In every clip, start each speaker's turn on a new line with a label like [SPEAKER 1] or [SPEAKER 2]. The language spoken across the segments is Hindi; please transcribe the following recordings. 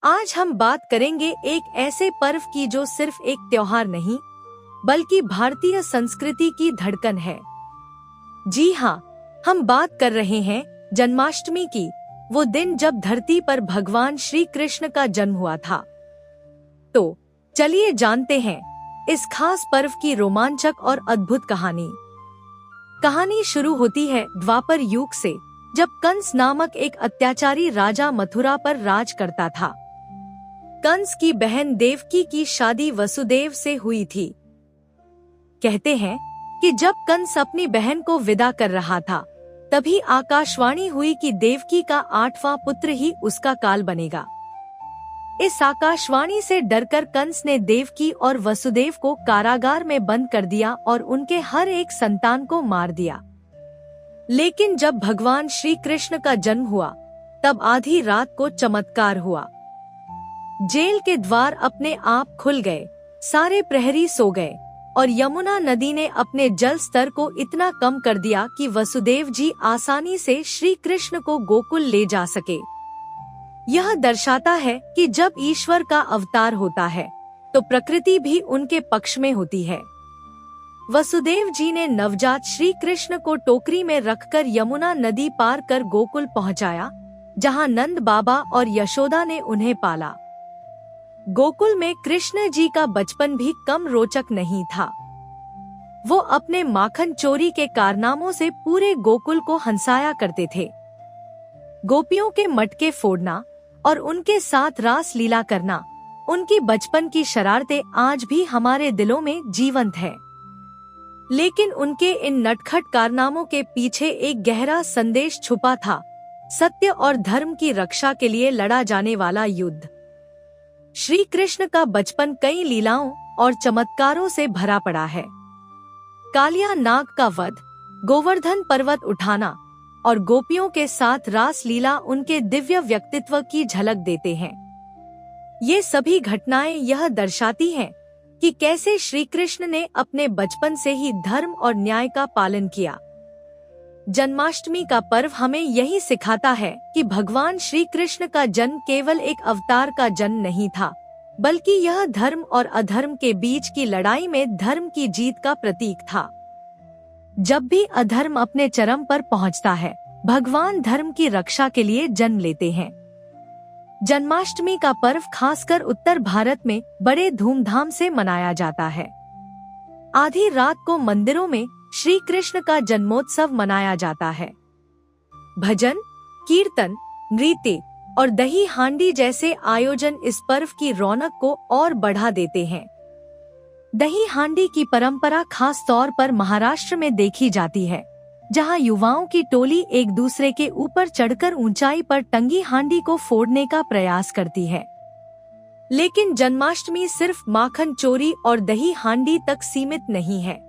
[SPEAKER 1] आज हम बात करेंगे एक ऐसे पर्व की जो सिर्फ एक त्योहार नहीं बल्कि भारतीय संस्कृति की धड़कन है। जी हाँ, हम बात कर रहे हैं जन्माष्टमी की, वो दिन जब धरती पर भगवान श्री कृष्ण का जन्म हुआ था। तो चलिए जानते हैं इस खास पर्व की रोमांचक और अद्भुत कहानी। कहानी शुरू होती है द्वापर युग से, जब कंस नामक एक अत्याचारी राजा मथुरा पर राज करता था। कंस की बहन देवकी की शादी वसुदेव से हुई थी। कहते हैं कि जब कंस अपनी बहन को विदा कर रहा था, तभी आकाशवाणी हुई कि देवकी का 8वां पुत्र ही उसका काल बनेगा। इस आकाशवाणी से डरकर कंस ने देवकी और वसुदेव को कारागार में बंद कर दिया और उनके हर एक संतान को मार दिया। लेकिन जब भगवान श्री कृष्ण का जन्म हुआ, तब आधी रात को चमत्कार हुआ। जेल के द्वार अपने आप खुल गए, सारे प्रहरी सो गए और यमुना नदी ने अपने जल स्तर को इतना कम कर दिया कि वसुदेव जी आसानी से श्री कृष्ण को गोकुल ले जा सके। यह दर्शाता है कि जब ईश्वर का अवतार होता है, तो प्रकृति भी उनके पक्ष में होती है। वसुदेव जी ने नवजात श्री कृष्ण को टोकरी में रखकर यमुना नदी पार कर गोकुल पहुंचाया, जहां नंद बाबा और यशोदा ने उन्हें पाला। गोकुल में कृष्ण जी का बचपन भी कम रोचक नहीं था। वो अपने माखन चोरी के कारनामों से पूरे गोकुल को हंसाया करते थे। गोपियों के मटके फोड़ना और उनके साथ रास लीला करना, उनकी बचपन की शरारतें आज भी हमारे दिलों में जीवंत है। लेकिन उनके इन नटखट कारनामों के पीछे एक गहरा संदेश छुपा था, सत्य और धर्म की रक्षा के लिए लड़ा जाने वाला युद्ध। श्री कृष्ण का बचपन कई लीलाओं और चमत्कारों से भरा पड़ा है। कालिया नाग का वध, गोवर्धन पर्वत उठाना और गोपियों के साथ रास लीला उनके दिव्य व्यक्तित्व की झलक देते हैं। ये सभी घटनाएं यह दर्शाती हैं कि कैसे श्री कृष्ण ने अपने बचपन से ही धर्म और न्याय का पालन किया। जन्माष्टमी का पर्व हमें यही सिखाता है कि भगवान श्री कृष्ण का जन्म केवल एक अवतार का जन्म नहीं था, बल्कि यह धर्म और अधर्म के बीच की लड़ाई में धर्म की जीत का प्रतीक था। जब भी अधर्म अपने चरम पर पहुंचता है, भगवान धर्म की रक्षा के लिए जन्म लेते हैं। जन्माष्टमी का पर्व खासकर उत्तर भारत में बड़े धूमधाम से मनाया जाता है। आधी रात को मंदिरों में श्री कृष्ण का जन्मोत्सव मनाया जाता है। भजन, कीर्तन, नृत्य और दही हांडी जैसे आयोजन इस पर्व की रौनक को और बढ़ा देते हैं। दही हांडी की परंपरा खास तौर पर महाराष्ट्र में देखी जाती है, जहां युवाओं की टोली एक दूसरे के ऊपर चढ़कर ऊंचाई पर टंगी हांडी को फोड़ने का प्रयास करती है। लेकिन जन्माष्टमी सिर्फ माखन चोरी और दही हांडी तक सीमित नहीं है।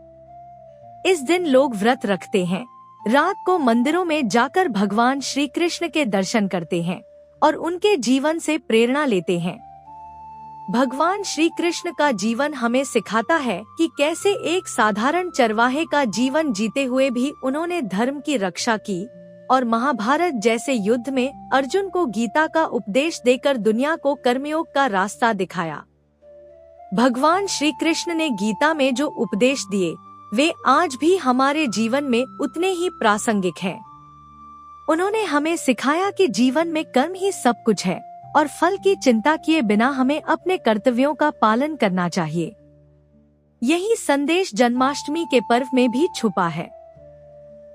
[SPEAKER 1] इस दिन लोग व्रत रखते हैं, रात को मंदिरों में जाकर भगवान श्री कृष्ण के दर्शन करते हैं और उनके जीवन से प्रेरणा लेते हैं। भगवान श्री कृष्ण का जीवन हमें सिखाता है कि कैसे एक साधारण चरवाहे का जीवन जीते हुए भी उन्होंने धर्म की रक्षा की और महाभारत जैसे युद्ध में अर्जुन को गीता का उपदेश देकर दुनिया को कर्मयोग का रास्ता दिखाया। भगवान श्री कृष्ण ने गीता में जो उपदेश दिए, वे आज भी हमारे जीवन में उतने ही प्रासंगिक हैं। उन्होंने हमें सिखाया कि जीवन में कर्म ही सब कुछ है और फल की चिंता किए बिना हमें अपने कर्तव्यों का पालन करना चाहिए। यही संदेश जन्माष्टमी के पर्व में भी छुपा है।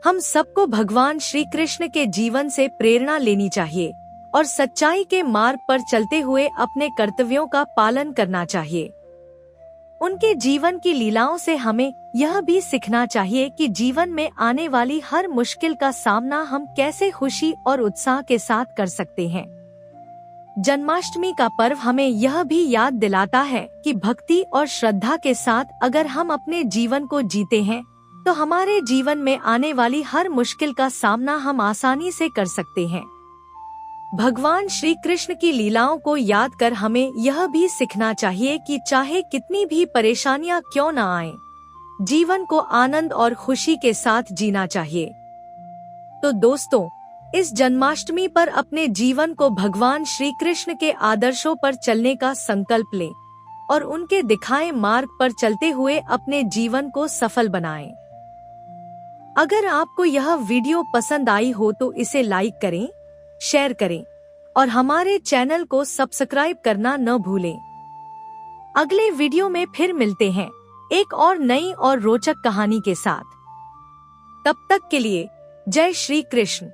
[SPEAKER 1] हम सबको भगवान श्री कृष्ण के जीवन से प्रेरणा लेनी चाहिए और सच्चाई के मार्ग पर चलते हुए अपने कर्तव्यों का पालन करना चाहिए। उनके जीवन की लीलाओं से हमें यह भी सीखना चाहिए कि जीवन में आने वाली हर मुश्किल का सामना हम कैसे खुशी और उत्साह के साथ कर सकते हैं। जन्माष्टमी का पर्व हमें यह भी याद दिलाता है कि भक्ति और श्रद्धा के साथ अगर हम अपने जीवन को जीते हैं, तो हमारे जीवन में आने वाली हर मुश्किल का सामना हम आसानी से कर सकते हैं। भगवान श्री कृष्ण की लीलाओं को याद कर हमें यह भी सीखना चाहिए कि चाहे कितनी भी परेशानियां क्यों न आएं, जीवन को आनंद और खुशी के साथ जीना चाहिए। तो दोस्तों, इस जन्माष्टमी पर अपने जीवन को भगवान श्री कृष्ण के आदर्शों पर चलने का संकल्प लें और उनके दिखाए मार्ग पर चलते हुए अपने जीवन को सफल बनाएं। अगर आपको यह वीडियो पसंद आई हो तो इसे लाइक करें, शेयर करें और हमारे चैनल को सब्सक्राइब करना न भूलें। अगले वीडियो में फिर मिलते हैं एक और नई और रोचक कहानी के साथ। तब तक के लिए जय श्री कृष्ण।